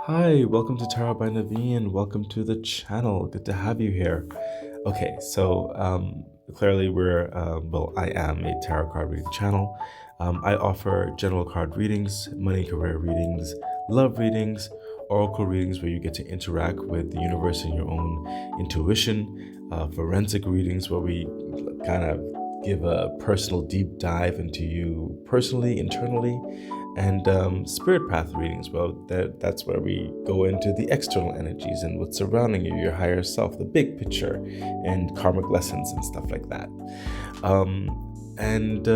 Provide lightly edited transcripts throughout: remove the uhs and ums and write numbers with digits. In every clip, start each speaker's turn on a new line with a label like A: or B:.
A: Hi, welcome to Tarot by Naveen. Welcome to the channel. Good to have you here. Okay, so clearly I am a tarot card reading channel. I offer general card readings, money career readings, love readings, oracle readings where you get to interact with the universe and your own intuition, forensic readings where we kind of give a personal deep dive into you personally, internally, and spirit path readings. Well, that's where we go into the external energies and what's surrounding you, your higher self, the big picture, and karmic lessons and stuff like that. And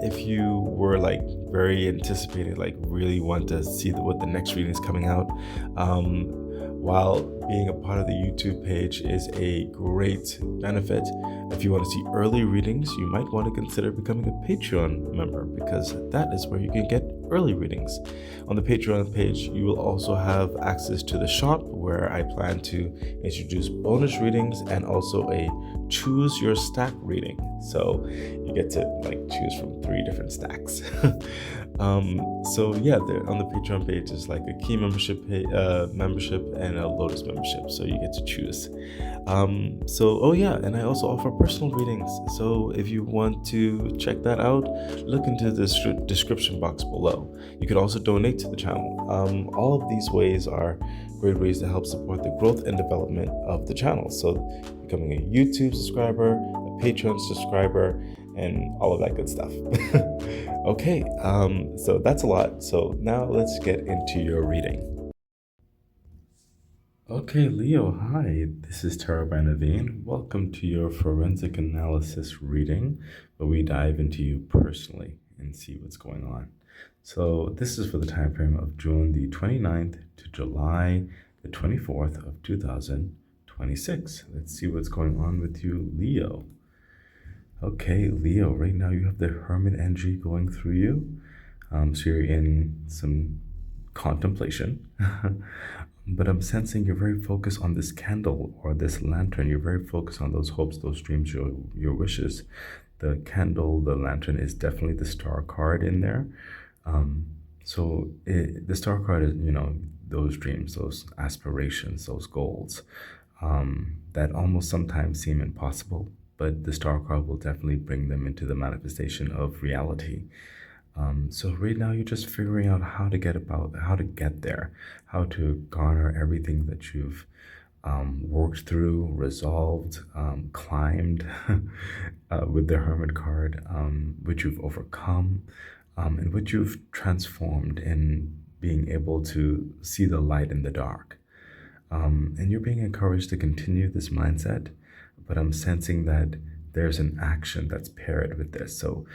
A: if you were like very anticipated, like really want to see what the next reading is coming out, while being a part of the YouTube page is a great benefit, if you want to see early readings, you might want to consider becoming a Patreon member because that is where you can get early readings. On the Patreon page, you will also have access to the shop where I plan to introduce bonus readings and also a choose your stack reading. So you get to like choose from 3 different stacks. So yeah, there on the Patreon page is like a key membership and a Lotus membership, so you get to choose. Oh yeah, and I also offer personal readings. So if you want to check that out, look into the description box below. You could also donate to the channel. All of these ways are great ways to help support the growth and development of the channel. So becoming a YouTube subscriber, a Patreon subscriber, and all of that good stuff. Okay, so that's a lot. So now let's get into your reading. Okay, Leo, hi. This is Tarot by Naveen. Welcome to your forensic analysis reading, where we dive into you personally and see what's going on. So this is for the time frame of June the 29th to July the 24th of 2026. Let's see what's going on with you, Leo. Okay, Leo, right now you have the Hermit energy going through you. So you're in some contemplation. But I'm sensing you're very focused on this candle or this lantern. You're very focused on those hopes, those dreams, your wishes. The candle, the lantern is definitely the star card in there. The star card is, those dreams, those aspirations, those goals that almost sometimes seem impossible, but the star card will definitely bring them into the manifestation of reality. So right now you're just figuring out how to get there, how to garner everything that you've worked through, resolved, climbed with the Hermit card, which you've overcome, and which you've transformed in being able to see the light in the dark. And you're being encouraged to continue this mindset, but I'm sensing that there's an action that's paired with this. So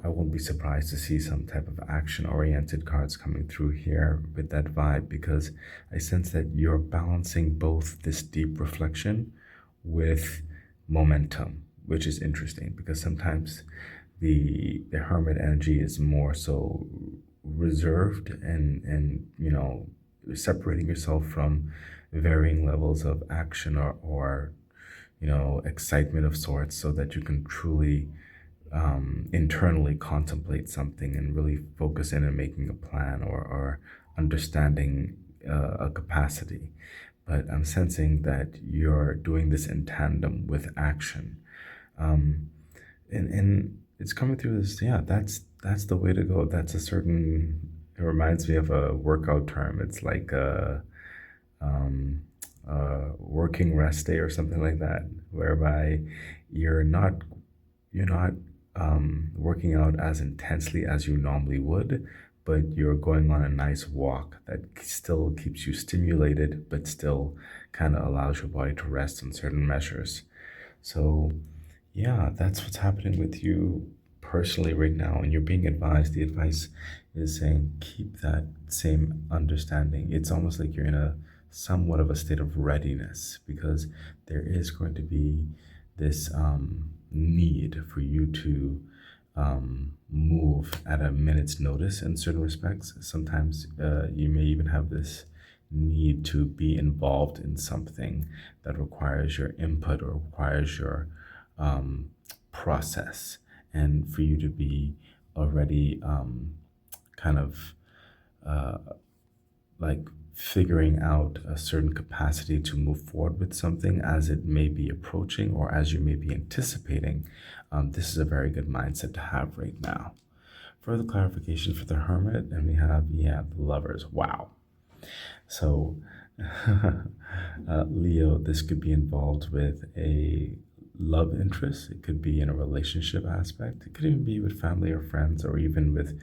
A: I won't be surprised to see some type of action-oriented cards coming through here with that vibe, because I sense that you're balancing both this deep reflection with momentum, which is interesting because sometimes the hermit energy is more so reserved and separating yourself from varying levels of action or excitement of sorts, so that you can truly internally contemplate something and really focus in and making a plan or understanding a capacity. But I'm sensing that you're doing this in tandem with action. And it's coming through this, yeah, that's the way to go. It reminds me of a workout term. It's like a working rest day or something like that, whereby you're not working out as intensely as you normally would, but you're going on a nice walk that still keeps you stimulated, but still kind of allows your body to rest on certain measures. So, yeah, that's what's happening with you personally right now, and you're being advised. The advice is saying keep that same understanding. It's almost like you're in a somewhat of a state of readiness, because there is going to be this need for you to move at a minute's notice in certain respects. Sometimes you may even have this need to be involved in something that requires your input or requires your process, and for you to be already kind of like figuring out a certain capacity to move forward with something as it may be approaching or as you may be anticipating, this is a very good mindset to have right now. Further clarification for the hermit, and we have, yeah, the lovers. Wow. So, Leo, this could be involved with a love interest. It could be in a relationship aspect. It could even be with family or friends, or even with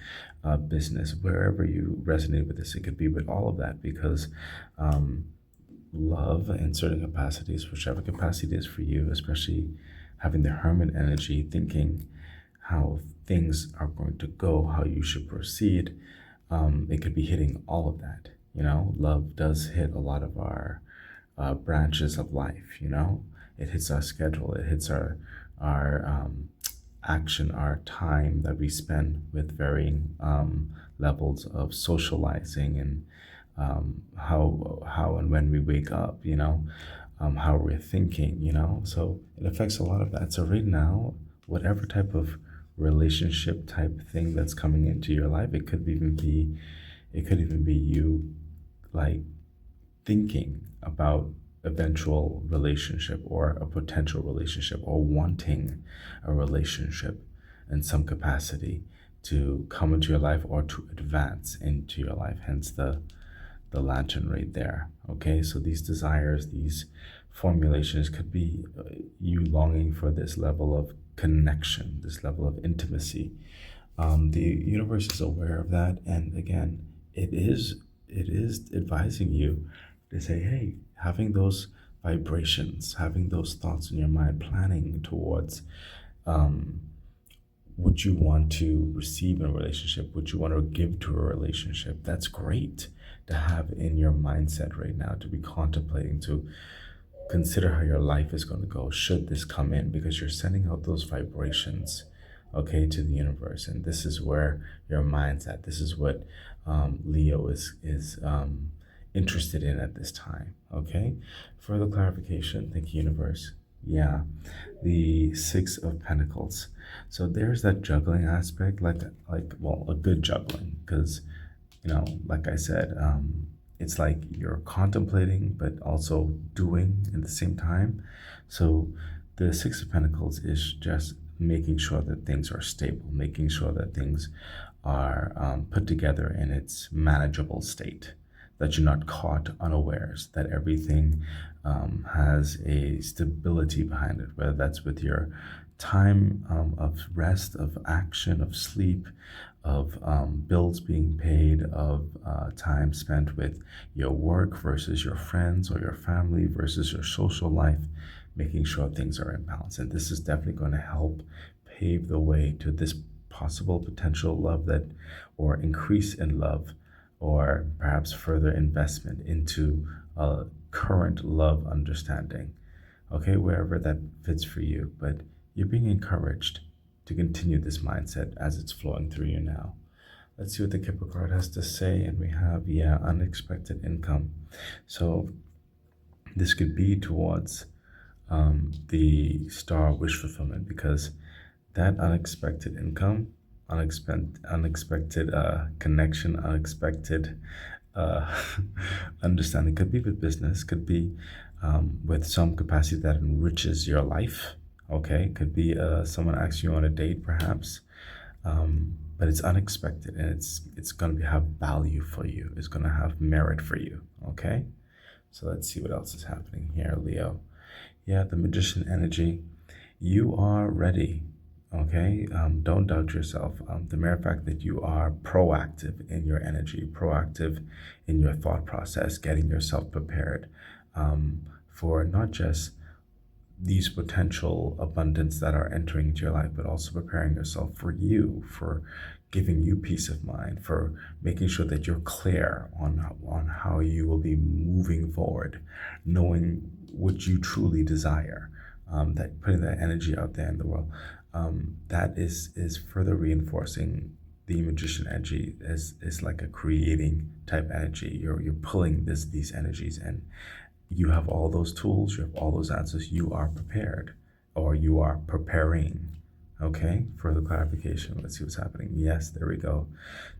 A: business. Wherever you resonate with this, it could be with all of that because um, love in certain capacities, whichever capacity it is for you, especially having the hermit energy, thinking how things are going to go, how you should proceed. It could be hitting all of that. Love does hit a lot of our branches of life. It hits our schedule. It hits our action, our time that we spend with varying levels of socializing and how and when we wake up. How we're thinking. So it affects a lot of that. So right now, whatever type of relationship type thing that's coming into your life, it could even be you like thinking about eventual relationship or a potential relationship or wanting a relationship in some capacity to come into your life or to advance into your life, hence the lantern right there. Okay, so these desires, these formulations could be you longing for this level of connection, this level of intimacy. The universe is aware of that, and again, it is advising you to say, hey, having those vibrations, having those thoughts in your mind, planning towards um, what you want to receive in a relationship, what you want to give to a relationship. That's great to have in your mindset right now, to be contemplating, to consider how your life is going to go should this come in, because you're sending out those vibrations, okay, to the universe. And this is where your mind's at. This is what Leo is interested in at this time. Okay, further clarification. Thank you, universe. Yeah, the Six of Pentacles. So there's that juggling aspect, like well, a good juggling, because like I said, it's like you're contemplating but also doing at the same time. So the Six of Pentacles is just making sure that things are stable, making sure that things are put together in its manageable state, that you're not caught unawares, that everything has a stability behind it, whether that's with your time of rest, of action, of sleep, of bills being paid, of time spent with your work versus your friends or your family versus your social life, making sure things are in balance. And this is definitely going to help pave the way to this possible potential love that, or increase in love, or perhaps further investment into a current love understanding. Okay, wherever that fits for you. But you're being encouraged to continue this mindset as it's flowing through you now. Let's see what the Kipper card has to say. And we have, yeah, unexpected income. So this could be towards the star wish fulfillment, because that unexpected income, unexpected connection, unexpected uh, understanding, could be with business, could be with some capacity that enriches your life. Okay, could be someone asks you on a date, perhaps, but it's unexpected and it's going to have value for you. It's going to have merit for you. Okay, so let's see what else is happening here, Leo. Yeah, the magician energy. You are ready. Okay, don't doubt yourself. The mere fact that you are proactive in your energy, proactive in your thought process, getting yourself prepared for not just these potential abundance that are entering into your life, but also preparing yourself for you, for giving you peace of mind, for making sure that you're clear on how you will be moving forward, knowing what you truly desire, that putting that energy out there in the world. That is further reinforcing the magician energy is like a creating type energy. You're pulling these energies, and you have all those tools, you have all those answers, you are prepared, or you are preparing. Okay, further clarification. Let's see what's happening. Yes, there we go.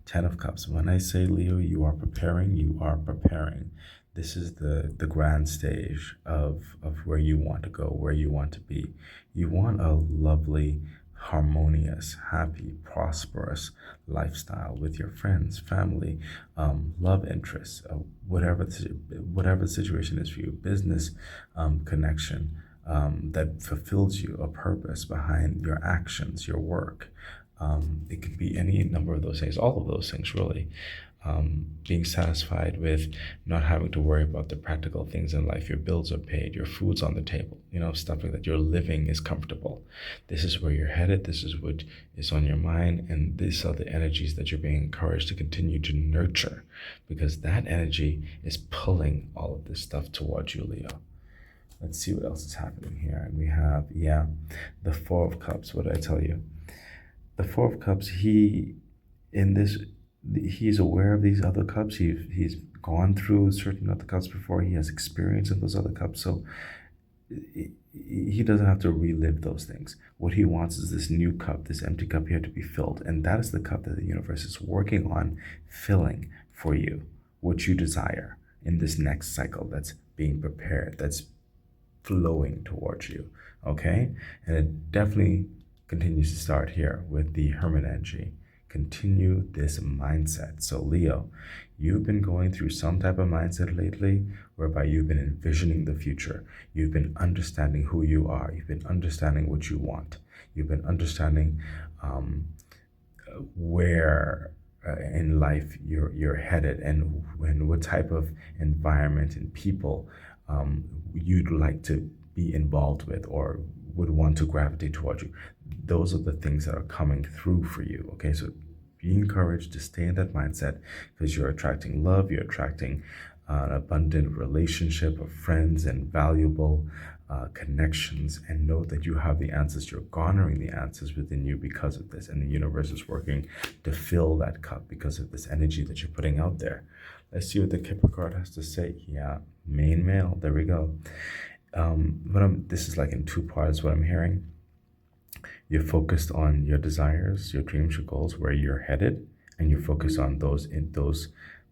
A: 10 of Cups. When I say Leo, you are preparing, you are preparing. This is the grand stage of where you want to go, where you want to be. You want a lovely, harmonious, happy, prosperous lifestyle with your friends, family, love interests, whatever the situation is for you, business connection that fulfills you, a purpose behind your actions, your work. It could be any number of those things, all of those things, really. Being satisfied with not having to worry about the practical things in life. Your bills are paid, your food's on the table, stuff like that. Your living is comfortable. This is where you're headed. This is what is on your mind. And these are the energies that you're being encouraged to continue to nurture, because that energy is pulling all of this stuff towards you, Leo. Let's see what else is happening here. And we have, yeah, the Four of Cups. What did I tell you? The Four of Cups, he's aware of these other cups. He's gone through certain other cups before. He has experience in those other cups. So he doesn't have to relive those things. What he wants is this new cup, this empty cup here, to be filled. And that is the cup that the universe is working on filling for you, what you desire in this next cycle that's being prepared, that's flowing towards you. Okay? And it definitely continues to start here with the Hermit energy. Continue this mindset. So Leo, you've been going through some type of mindset lately whereby you've been envisioning the future. You've been understanding who you are. You've been understanding what you want. You've been understanding where in life you're headed, and what type of environment and people you'd like to be involved with or would want to gravitate towards you. Those are the things that are coming through for you. Okay, so be encouraged to stay in that mindset, because you're attracting love, you're attracting an abundant relationship of friends and valuable connections, and know that you have the answers. You're garnering the answers within you because of this, and the universe is working to fill that cup because of this energy that you're putting out there. Let's see what the Kipper card has to say. Yeah, main male. There we go. This is like in two parts. What I'm hearing, you're focused on your desires, your dreams, your goals, where you're headed, and you're focused on those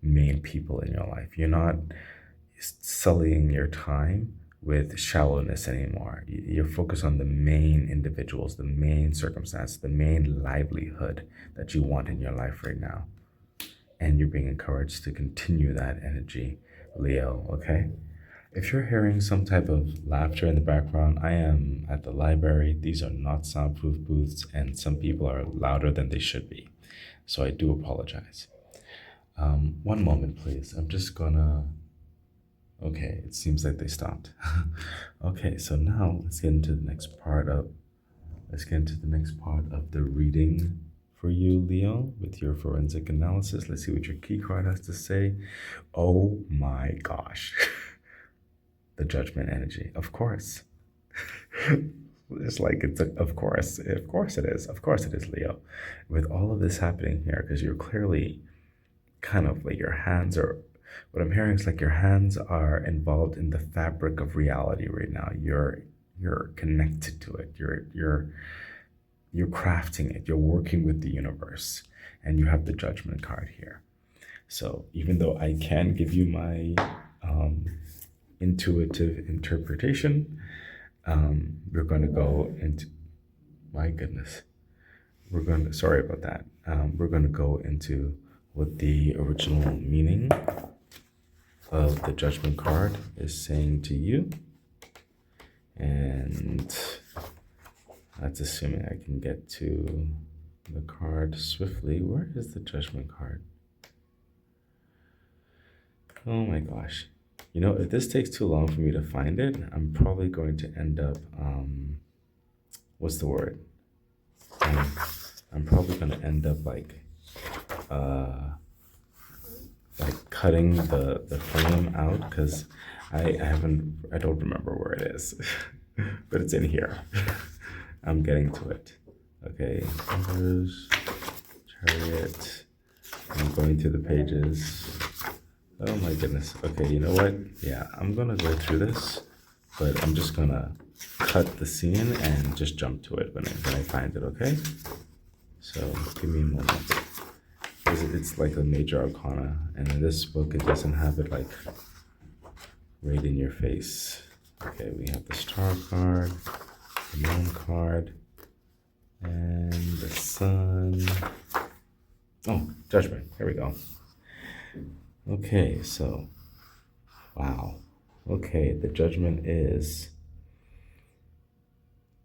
A: main people in your life. You're not sullying your time with shallowness anymore. You're focused on the main individuals, the main circumstance, the main livelihood that you want in your life right now. And you're being encouraged to continue that energy, Leo, okay? If you're hearing some type of laughter in the background, I am at the library. These are not soundproof booths, and some people are louder than they should be. So I do apologize. One moment, please. I'm just gonna... Okay, it seems like they stopped. Okay, so now let's get into the next part of the reading for you, Leo, with your forensic analysis. Let's see what your key card has to say. Oh my gosh. The Judgment energy. Of course. Of course it is, Leo. With all of this happening here, because you're clearly kind of like your hands are... What I'm hearing is like your hands are involved in the fabric of reality right now. You're connected to it. You're crafting it. You're working with the universe, and you have the Judgment card here. So even though I can give you my intuitive interpretation, we're going to go into... My goodness. Sorry about that. We're going to go into what the original meaning of the Judgment card is saying to you. And that's assuming I can get to the card swiftly. Where is the Judgment card? Oh my gosh. If this takes too long for me to find it, I'm probably going to end up, what's the word? I'm probably going to end up like cutting the frame out, because I don't remember where it is, but it's in here. I'm getting to it. Okay, Emperor's Chariot. I'm going through the pages. Oh my goodness. Okay, you know what? Yeah, I'm gonna go through this, but I'm just gonna cut the scene and just jump to it when I find it, okay? So give me a moment. It's like a major arcana, and in this book it doesn't have it like right in your face. Okay, we have the Star card, the Moon card, and the Sun. Oh, Judgment. Here we go. Okay, so wow. Okay, the Judgment is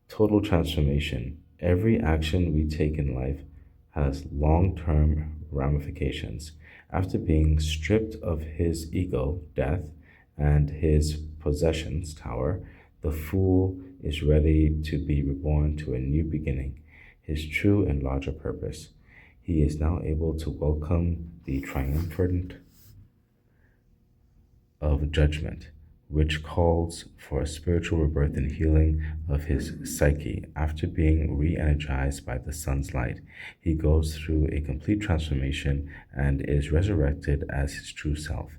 A: total transformation. Every action we take in life has long-term ramifications. After being stripped of his ego, death, and his possessions, tower, the fool is ready to be reborn to a new beginning, his true and larger purpose. He is now able to welcome the triumphant of judgment, which calls for a spiritual rebirth and healing of his psyche. After being re energized by the sun's light, he goes through a complete transformation and is resurrected as his true self.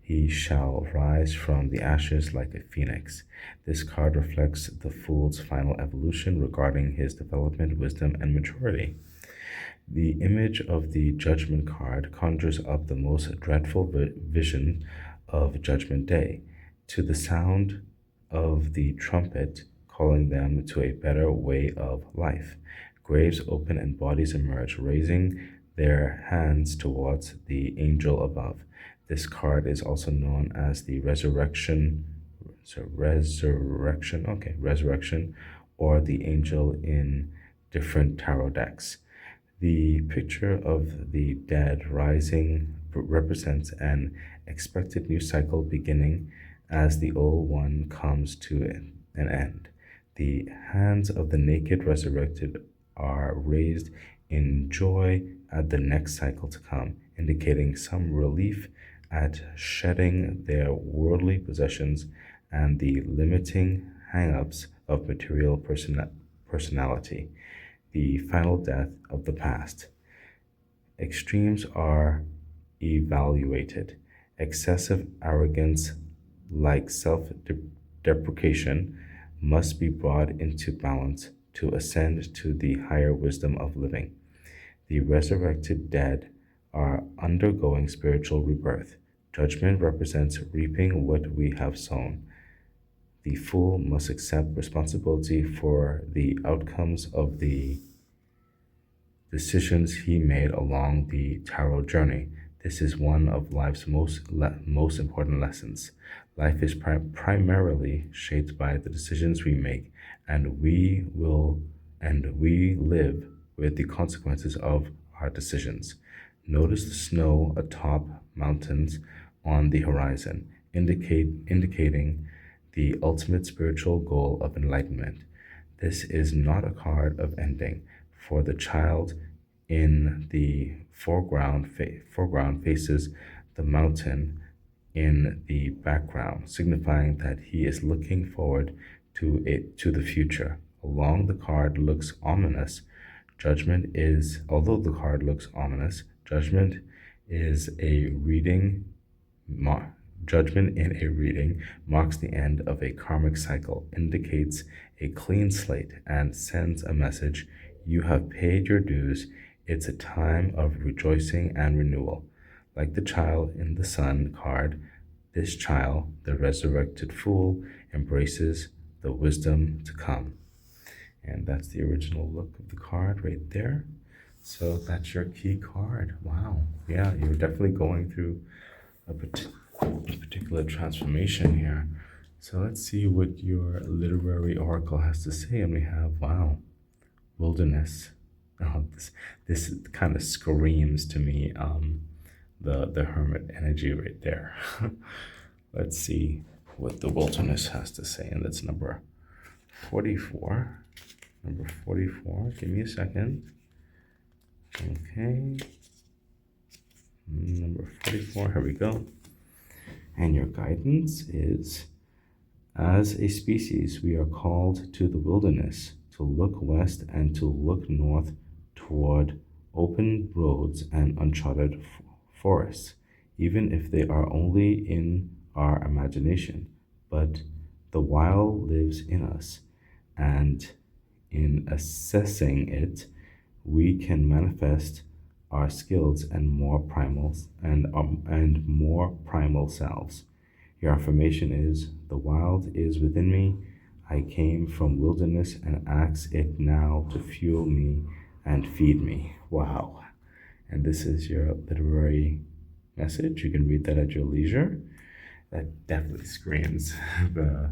A: He shall rise from the ashes like a phoenix. This card reflects the fool's final evolution regarding his development, wisdom, and maturity. The image of the Judgment card conjures up the most dreadful vision of Judgment Day, to the sound of the trumpet calling them to a better way of life. Graves open and bodies emerge, raising their hands towards the angel above. This card is also known as the resurrection, resurrection, or the angel in different tarot decks. The picture of the dead rising represents an expected new cycle beginning as the old one comes to an end. The hands of the naked resurrected are raised in joy at the next cycle to come, indicating some relief at shedding their worldly possessions and the limiting hang-ups of material personality. The final death of the past. Extremes are evaluated. Excessive arrogance, like self deprecation, must be brought into balance to ascend to the higher wisdom of living. The resurrected dead are undergoing spiritual rebirth. Judgment represents reaping what we have sown. The fool must accept responsibility for the outcomes of the decisions he made along the tarot journey. This is one of life's most important lessons. Life is primarily shaped by the decisions we make, and we live with the consequences of our decisions. Notice the snow atop mountains on the horizon, indicating the ultimate spiritual goal of enlightenment. This is not a card of ending, for the child in the foreground faces the mountain in the background, signifying that he is looking forward to the future. Although the card looks ominous, judgment is a reading Judgment in a reading marks the end of a karmic cycle, indicates a clean slate, and sends a message: you have paid your dues. It's a time of rejoicing and renewal. Like the child in the Sun card, this child, the resurrected fool, embraces the wisdom to come. And that's the original look of the card right there. So that's your key card. Wow. Yeah, you're definitely going through a particular transformation here. So let's see what your literary oracle has to say. And we have, wow, wilderness. Oh, this kind of screams to me the hermit energy right there. Let's see what the wilderness has to say. And that's number 44. Number 44. Give me a second. Okay. Number 44. Here we go. And your guidance is: as a species, we are called to the wilderness, to look west and to look north toward open roads and uncharted forests, even if they are only in our imagination. But The wild lives in us, and in assessing it, we can manifest our skills and more primal selves. Your affirmation is the wild is within me. I came from wilderness and ask it now to fuel me and feed me. Wow. And this is your literary message. You can read that at your leisure. That definitely screams the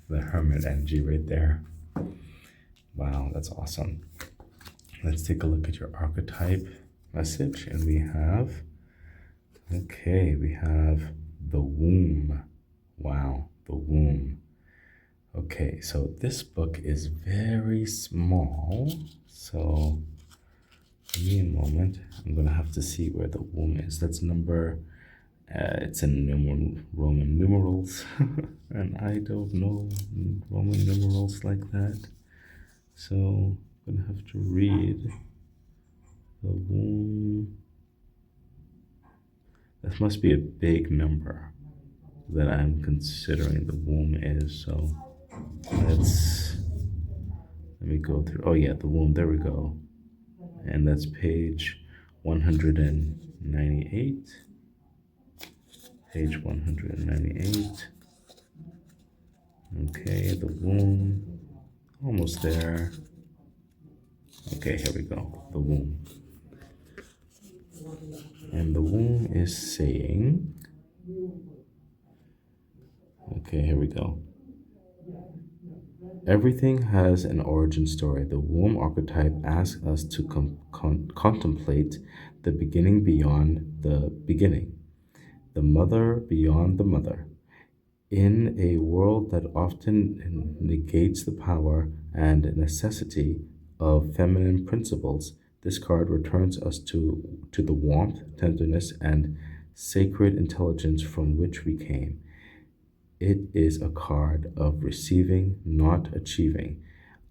A: the hermit energy right there. Wow, that's awesome. Let's take a look at your archetype message, and we have the womb. Wow, the womb. Okay, so this book is very small, so give me a moment. I'm gonna have to see where the womb is. That's number. It's in Roman numerals, and I don't know Roman numerals like that. So I'm gonna have to read the womb. That must be a big number that I'm considering the womb is. So let me go through. Oh yeah, the womb. There we go. And that's page 198. Page 198. Okay, the womb. Almost there. Okay, here we go. The womb. And the womb is saying, okay, here we go. Everything has an origin story. The womb archetype asks us to contemplate the beginning beyond the beginning, the mother beyond the mother. In a world that often negates the power and necessity of feminine principles, this card returns us to the warmth, tenderness, and sacred intelligence from which we came. It is a card of receiving, not achieving,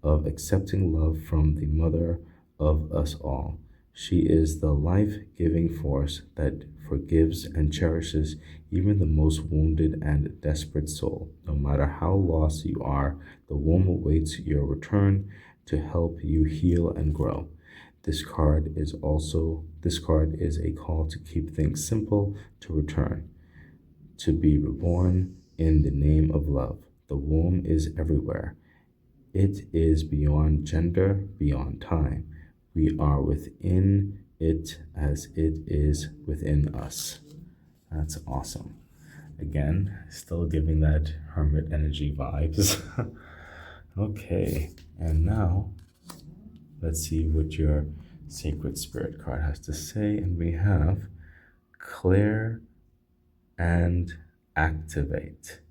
A: of accepting love from the mother of us all. She is the life giving force that forgives and cherishes even the most wounded and desperate soul. No matter how lost you are, the womb awaits your return to help you heal and grow. This card is a call to keep things simple, to return, to be reborn in the name of love. The womb is everywhere. It is beyond gender, beyond time. We are within it as it is within us. That's awesome. Again, still giving that hermit energy vibes. Okay, and now let's see what your sacred spirit card has to say. And we have clear and activate.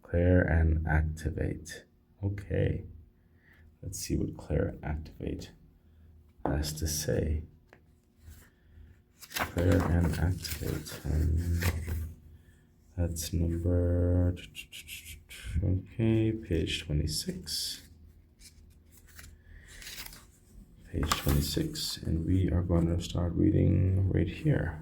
A: Clear and activate. Okay, let's see what clear and activate has to say. Clear and activate. That's number, okay, page 26. Page 26, and we are going to start reading right here.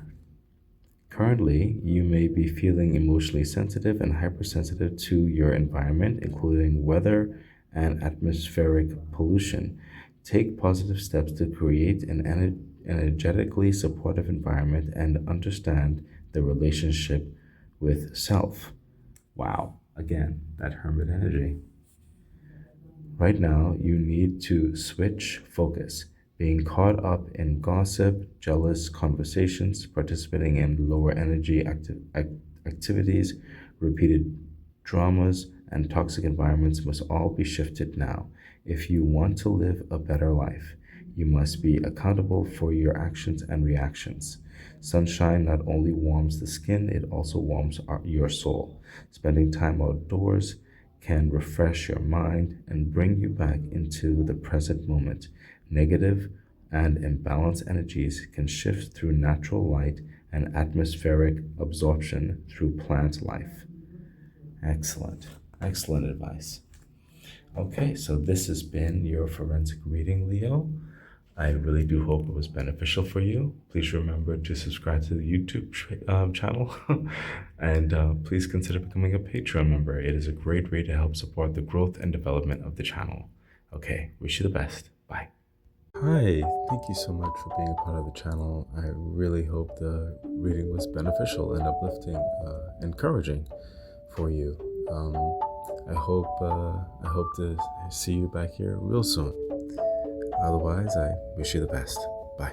A: Currently, you may be feeling emotionally sensitive and hypersensitive to your environment, including weather and atmospheric pollution. Take positive steps to create an energetically supportive environment and understand the relationship with self. Wow, again, that hermit energy. Right now, you need to switch focus. Being caught up in gossip, jealous conversations, participating in lower energy activities, repeated dramas, and toxic environments must all be shifted now. If you want to live a better life, you must be accountable for your actions and reactions. Sunshine not only warms the skin, it also warms your soul. Spending time outdoors can refresh your mind and bring you back into the present moment. Negative and imbalanced energies can shift through natural light and atmospheric absorption through plant life. Excellent. Excellent advice. Okay, so this has been your forensic reading, Leo. I really do hope it was beneficial for you. Please remember to subscribe to the YouTube channel and please consider becoming a Patreon member. It is a great way to help support the growth and development of the channel. Okay, wish you the best. Bye. Hi, thank you so much for being a part of the channel. I really hope the reading was beneficial and uplifting, encouraging for you. I hope to see you back here real soon. Otherwise, I wish you the best. Bye.